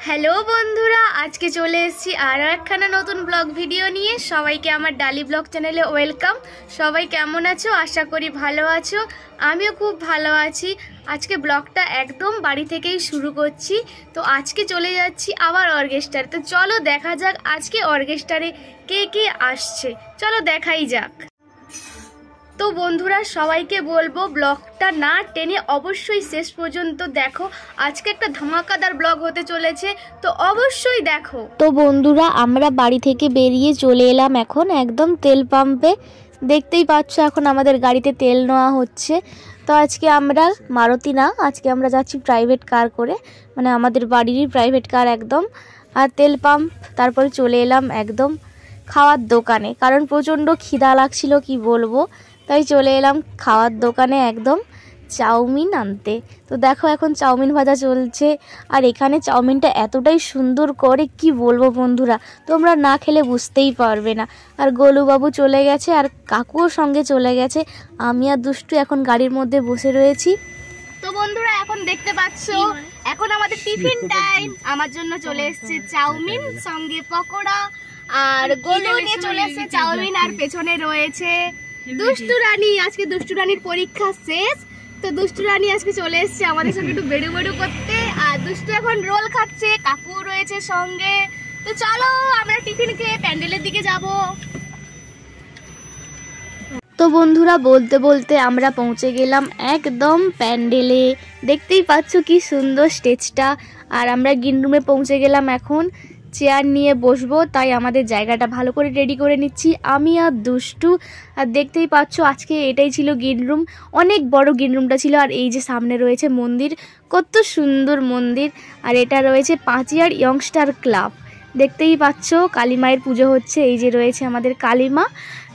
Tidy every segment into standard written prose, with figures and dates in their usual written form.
Hello বন্ধুরা, আজকে চলে এসেছি আরও একখানা নতুন ব্লগ ভিডিও নিয়ে। সবাইকে আমার ডালি ব্লগ চ্যানেলে ওয়েলকাম। সবাই কেমন আছো? আশা করি ভালো আছো। আমিও খুব ভালো আছি। আজকে ব্লগটা একদম বাড়ি থেকেই শুরু করছি। তো আজকে চলে যাচ্ছি আবার অর্কেস্ট্রারে। তো চলো দেখা যাক আজকে অর্কেস্ট্রারে কে কে আসছে, চলো দেখাই যাক। তো বন্ধুরা, সবাইকে বলবো ব্লগটা না টেনে অবশ্যই শেষ পর্যন্ত দেখো। আজকে একটা ধামাকাদার ব্লগ হতে চলেছে, তো অবশ্যই দেখো। তো বন্ধুরা, আমরা বাড়ি থেকে বেরিয়ে চলে এলাম এখন একদম তেল পাম্পে। দেখতেই পাচ্ছ এখন আমাদের গাড়িতে তেল নেওয়া হচ্ছে। তো আজকে আমরা মারুতি না, আজকে আমরা যাচ্ছি প্রাইভেট কার করে, মানে আমাদের বাড়িরই প্রাইভেট কার একদম। আর তেল পাম্প, তারপরে চলে এলাম একদম খাওয়ার দোকানে, কারণ প্রচণ্ড খিদা লাগছিল কি বলবো। তাই চলে এলাম খাওয়ার দোকানে একদম চাউমিন আনতে। তো দেখো এখন চাউমিন ভাজা চলছে, আর এখানে চাউমিনটা এতটাই সুন্দর করে কি বলবো বন্ধুরা, তোমরা না খেলে বুঝতেই পারবে না। আর গোলুবাবু চলে গেছে, আর কাকুও সঙ্গে চলে গেছে। আমি আর দুষ্টু এখন গাড়ির মধ্যে বসে রয়েছি। তো বন্ধুরা, এখন দেখতে পাচ্ছ এখন আমাদের টিফিন টাইম। আমার জন্য চলে এসেছে চাউমিন, সঙ্গে পকোড়া, আর গোলু নিয়ে চলে এসেছে চাউমিন, আর পেছনে রয়েছে দুষ্টু রানী। আজকে দুষ্টু রানীর পরীক্ষা শেষ, তো দুষ্টু রানী আজকে চলে এসেছে আমাদের সঙ্গে একটু বেড়ু বেড়ু করতে। আর দুষ্টু এখন রোল খাচ্ছে, কাকু রয়েছে সঙ্গে। তো চলো আমরা টিফিন খেয়ে প্যান্ডেলের দিকে যাব। তো বন্ধুরা, বলতে বলতে আমরা পৌঁছে গেলাম একদম প্যান্ডেলে। দেখতেই পাচ্ছ কি সুন্দর স্টেজটা। আর আমরা গ্রিন রুমে পৌঁছে গেলাম, এখন চেয়ার নিয়ে বসবো, তাই আমাদের জায়গাটা ভালো করে রেডি করে নিচ্ছি আমি আর দুষ্টু। আর দেখতেই পাচ্ছ আজকে এটাই ছিল গ্রিন রুম, অনেক বড় গ্রিন রুমটা ছিল। আর এই যে সামনে রয়েছে মন্দির, কত সুন্দর মন্দির। আর এটা রয়েছে পাঁচিয়ার ইয়ংস্টার ক্লাব। দেখতেই পাচ্ছ কালী মায়ের পুজো হচ্ছে, এই যে রয়েছে আমাদের কালী মা।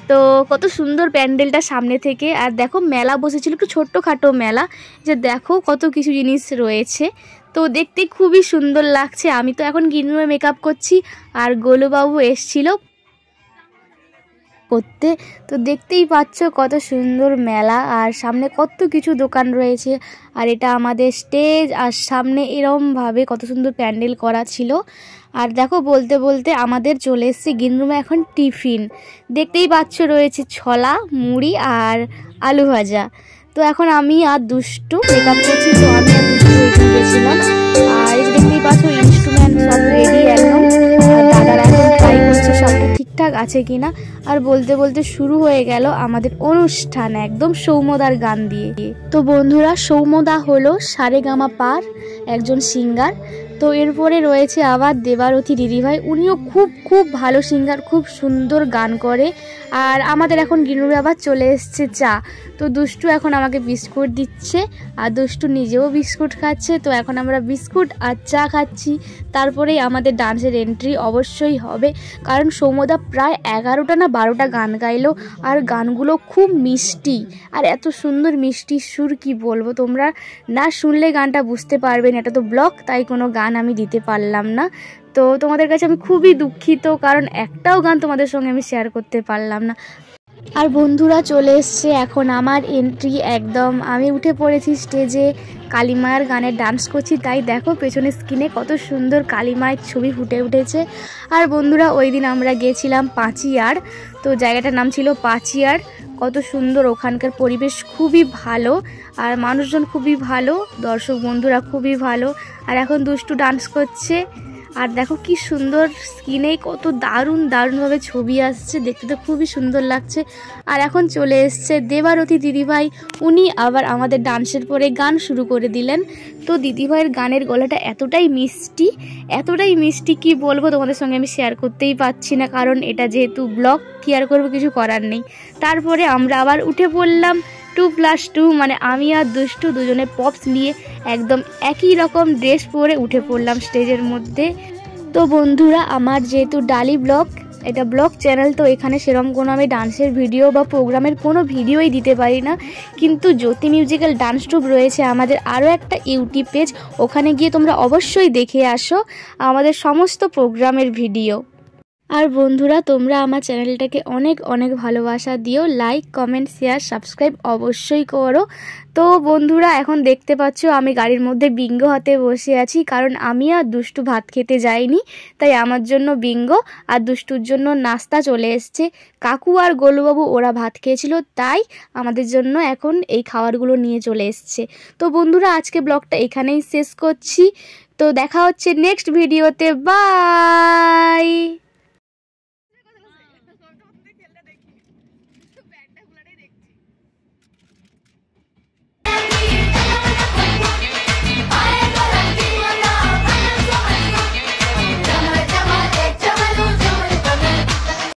তো কত সুন্দর প্যান্ডেলটা সামনে থেকে। আর দেখো মেলা বসেছিল, একটু ছোট্টখাটো মেলা, যে দেখো কত কিছু জিনিস রয়েছে। তো দেখতে খুবই সুন্দর লাগছে। আমি তো এখন গ্রিন রুমে মেকআপ করছি, আর গোলুবাবু এসছিল করতে। তো দেখতেই পাচ্ছ কত সুন্দর মেলা, আর সামনে কত কিছু দোকান রয়েছে। আর এটা আমাদের স্টেজ, আর সামনে এরমভাবে কত সুন্দর প্যান্ডেল করা ছিল। আর দেখো বলতে বলতে আমাদের চলে এসছে গ্রিন রুমে এখন টিফিন। দেখতেই পাচ্ছ রয়েছে ছোলা, মুড়ি আর আলু ভাজা। তো এখন আমি আর দুষ্টু মেকআপ করছি, তো আমি আর দুষ্টু গিয়েছিলাম। আর এই দেখতেই পাচ্ছ ইনস্ট্রুমেন্ট সব রেডি একদম। আর দাদারা এখন ট্রাই করছে সব ঠিকঠাক আছে কিনা। আর বলতে বলতে শুরু হয়ে গেল আমাদের অনুষ্ঠান একদম সৌম্যদার গান দিয়ে। তো বন্ধুরা, সৌম্যদা হলো সারেগামা পার একজন সিঙ্গার। তো এরপরে রয়েছে আবার দেবারতী দিদিভাই, উনিও খুব ভালো সিঙ্গার, খুব সুন্দর গান করে। আর আমাদের এখন গ্রিনুরে আবার চলে এসছে চা। তো দুষ্টু এখন আমাকে বিস্কুট দিচ্ছে, আর দুষ্টু নিজেও বিস্কুট খাচ্ছে। তো এখন আমরা বিস্কুট আর চা খাচ্ছি। তারপরেই আমাদের ডান্সের এন্ট্রি অবশ্যই হবে, কারণ সৌম্যদা প্রায় 11টা না 12টা গান গাইলো। আর গানগুলো খুব মিষ্টি, আর এত সুন্দর মিষ্টি সুর কি বলবো, তোমরা না শুনলে গানটা বুঝতে পারবে না। এটা তো ব্লগ, তাই কোনো গান আমি দিতে পারলাম না। তো তোমাদের কাছে আমি খুবই দুঃখিত, কারণ একটাও গান তোমাদের সঙ্গে আমি শেয়ার করতে পারলাম না। আর বন্ধুরা, চলে এসছে এখন আমার এন্ট্রি একদম। আমি উঠে পড়েছি স্টেজে, কালী মায়ের গানে ডান্স করছি। তাই দেখো পেছনে স্ক্রিনে কত সুন্দর কালী মায়ের ছবি ফুটে উঠেছে। আর বন্ধুরা, ওই দিন আমরা গিয়েছিলাম পাঁচিয়ার, তো জায়গাটার নাম ছিল পাঁচিয়ার। কত সুন্দর, ওখানকার পরিবেশ খুবই ভালো, আর মানুষজন খুবই ভালো, দর্শক বন্ধুরা খুবই ভালো। আর এখন দুষ্টু ডান্স করছে। আর দেখো কি সুন্দর স্ক্রিনে কত দারুণভাবে ছবি আসছে, দেখতে তো খুবই সুন্দর লাগছে। আর এখন চলে এসছে দেবারতী দিদিভাই, উনি আবার আমাদের ডান্সের পরে গান শুরু করে দিলেন। তো দিদিভাইয়ের গানের গলাটা এতটাই মিষ্টি কি বলবো, তোমাদের সঙ্গে আমি শেয়ার করতেই পারছি না, কারণ এটা যেহেতু ব্লগ, কি আর করবো, কিছু করার নেই। তারপরে আমরা আবার উঠে পড়লাম 2+2, মানে আমি আর দুষ্টু দুজনে পপস নিয়ে একদম একই রকম ড্রেস পরে উঠে পড়লাম স্টেজের মধ্যে। তো বন্ধুরা, আমার যেহেতু ডালি ব্লগ, এটা ব্লগ চ্যানেল, তো এখানে সেরকম কোনো আমি ডান্সের ভিডিও বা প্রোগ্রামের কোনো ভিডিওই দিতে পারি না। কিন্তু জ্যোতি মিউজিক্যাল ডান্স ট্রুপ রয়েছে আমাদের আরও একটা ইউটিউব পেজ, ওখানে গিয়ে তোমরা অবশ্যই দেখে আসো আমাদের সমস্ত প্রোগ্রামের ভিডিও। আর বন্ধুরা তোমরা আমার চ্যানেলটাকে অনেক অনেক ভালোবাসা দিও, লাইক কমেন্ট শেয়ার সাবস্ক্রাইব অবশ্যই করো। তো বন্ধুরা এখন দেখতে পাচ্ছ আমি গাড়ির মধ্যে বিঙ্গো হাতে বসে আছি, কারণ আমি আর দুষ্টু ভাত খেতে যাইনি, তাই আমার জন্য বিঙ্গো আর দুষ্টুর জন্য নাস্তা চলে এসছে। কাকু আর গোলুবাবু ওরা ভাত খেয়েছিল, তাই আমাদের জন্য এখন এই খাবারগুলো নিয়ে চলে এসছে। তো বন্ধুরা আজকে ব্লগটা এখানেই শেষ করছি, তো দেখা হচ্ছে নেক্সট ভিডিওতে। বাই।